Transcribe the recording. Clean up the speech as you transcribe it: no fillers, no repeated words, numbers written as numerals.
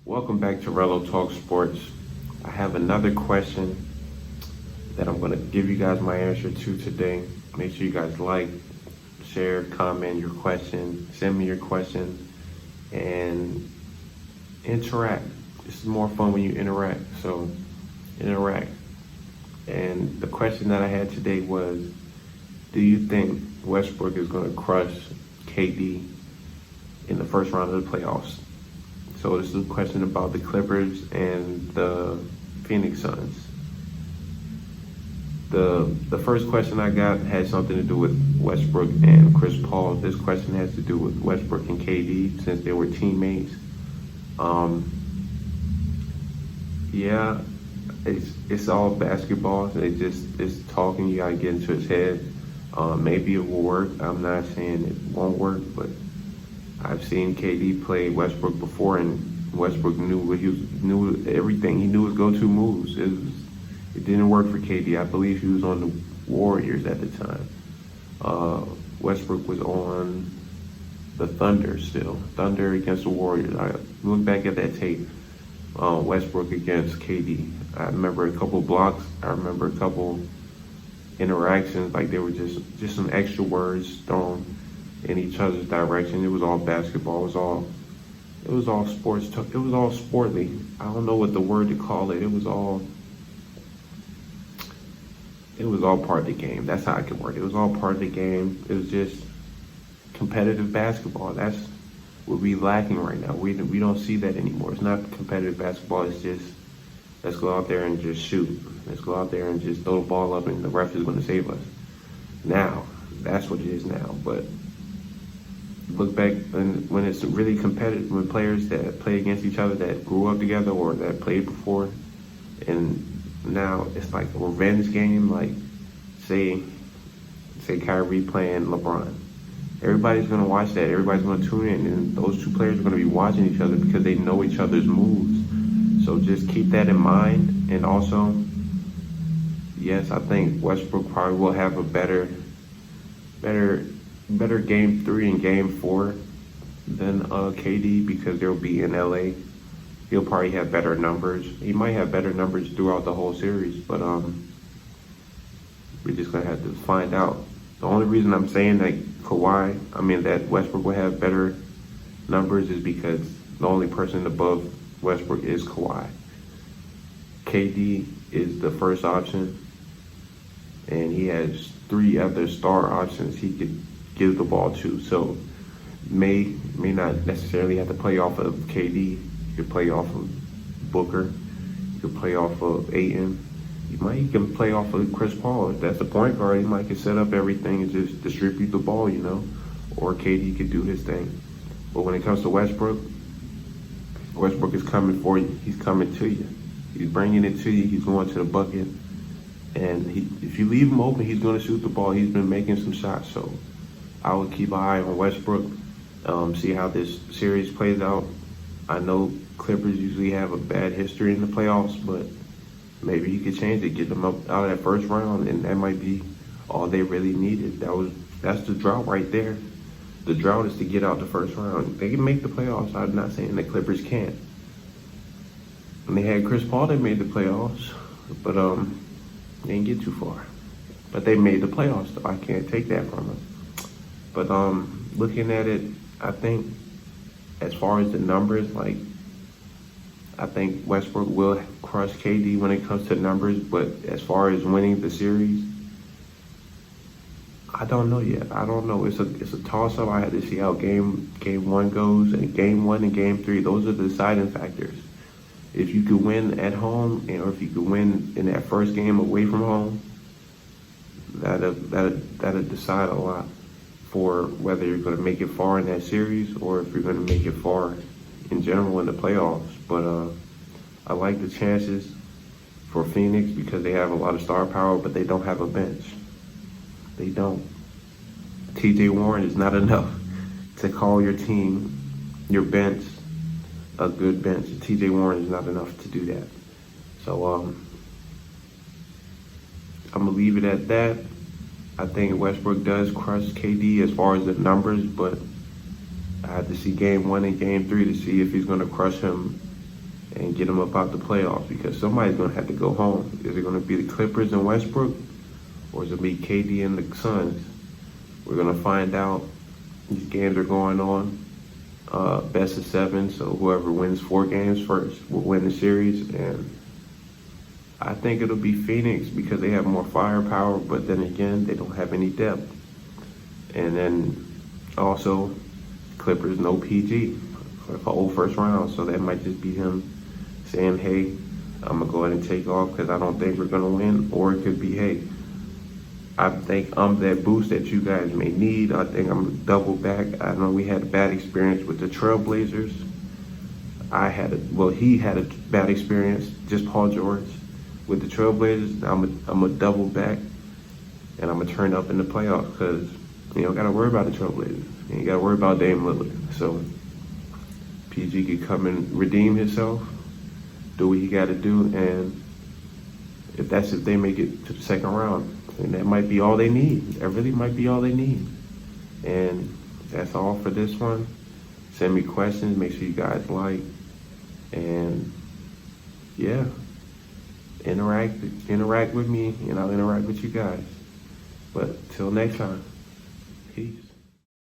Welcome back to RellotalksSports. I have another question that I'm going to give you guys my answer to today. Make sure you guys like, share, comment your question, send me your question, and interact. This is more fun when you interact, so interact. And the question that I had today was, do you think Westbrook is going to crush KD in the first round of the playoffs? So this is a question about the Clippers and the Phoenix Suns. The first question I got had something to do with Westbrook and Chris Paul. This question has to do with Westbrook and KD since they were teammates. Yeah, it's all basketball. It's talking. You gotta get into his head. Maybe it will work. I'm not saying it won't work, but I've seen KD play Westbrook before, and Westbrook knew everything. He knew his go-to moves. It didn't work for KD. I believe he was on the Warriors at the time. Westbrook was on the Thunder still. Thunder against the Warriors. I look back at that tape. Westbrook against KD. I remember a couple blocks. I remember a couple interactions. Like there were just some extra words thrown in each other's direction. It was all basketball. It was all sports. It was all sportly. I don't know what the word to call it. It was all part of the game. That's how I can word it. It was all part of the game. It was just competitive basketball. That's what we're lacking right now. We don't see that anymore. It's not competitive basketball. It's just, let's go out there and just shoot. Let's go out there and just throw the ball up and the ref is going to save us. Now, that's what it is now. But look back when it's really competitive, when players that play against each other that grew up together or that played before, and now it's like a revenge game. Like say Kyrie playing LeBron. Everybody's going to watch that. Everybody's going to tune in, and those two players are going to be watching each other because they know each other's moves. So just keep that in mind. And also, yes, I think Westbrook probably will have a better game 3 and game 4 than KD because they'll be in LA. He'll probably have better numbers. He might have better numbers throughout the whole series, but we're just gonna have to find out. The only reason I'm saying that that Westbrook will have better numbers is because the only person above Westbrook is Kawhi. KD is the first option, and he has 3 other star options he could give the ball to. So may not necessarily have to play off of KD. You could play off of Booker. You could play off of Ayton. He can play off of Chris Paul. If that's the point guard, he might can set up everything and just distribute the ball, Or KD could do his thing. But when it comes to Westbrook is coming for you. He's coming to you. He's bringing it to you. He's going to the bucket. And if you leave him open, he's going to shoot the ball. He's been making some shots. So I would keep an eye on Westbrook, see how this series plays out. I know Clippers usually have a bad history in the playoffs, but maybe he could change it, get them up out of that first round, and that might be all they really needed. That's the drought right there. The drought is to get out the first round. They can make the playoffs. I'm not saying the Clippers can't. When they had Chris Paul, they made the playoffs, but they didn't get too far. But they made the playoffs, so I can't take that from them. But looking at it, I think as far as the numbers, I think Westbrook will crush KD when it comes to numbers, but as far as winning the series, I don't know yet. I don't know. It's a toss-up. I had to see how game 1 goes, and game 1 and game 3. Those are the deciding factors. If you could win at home, or if you could win in that first game away from home, that'll decide a lot for whether you're going to make it far in that series or if you're going to make it far in general in the playoffs. But I like the chances for Phoenix because they have a lot of star power, but they don't have a bench. They don't. TJ Warren is not enough to call your team, your bench, a good bench. TJ Warren is not enough to do that. So I'm going to leave it at that. I think Westbrook does crush KD as far as the numbers, but I have to see game 1 and game 3 to see if he's going to crush him and get them up out the playoffs, because somebody's going to have to go home. Is it going to be the Clippers and Westbrook, or is it going to be KD and the Suns? We're going to find out. These games are going on. Best of 7, so whoever wins 4 games first will win the series. And I think it'll be Phoenix because they have more firepower, but then again, they don't have any depth. And then also, Clippers no PG for the whole first round, so that might just be him saying, hey, I'm going to go ahead and take off because I don't think we're going to win. Or it could be, hey, I think I'm that boost that you guys may need. I think I'm double back. I know we had a bad experience with the Trailblazers. He had a bad experience, just Paul George, with the Trailblazers. I'm a double back, and I'm going to turn up in the playoffs because you don't got to worry about the Trailblazers. You ain't got to worry about Dame Lillard. So PG could come and redeem himself, do what he got to do, and if they make it to the second round, and that might be all they need. That really might be all they need. And that's all for this one. Send me questions. Make sure you guys like. And yeah, interact with me, and I'll interact with you guys. But till next time, peace.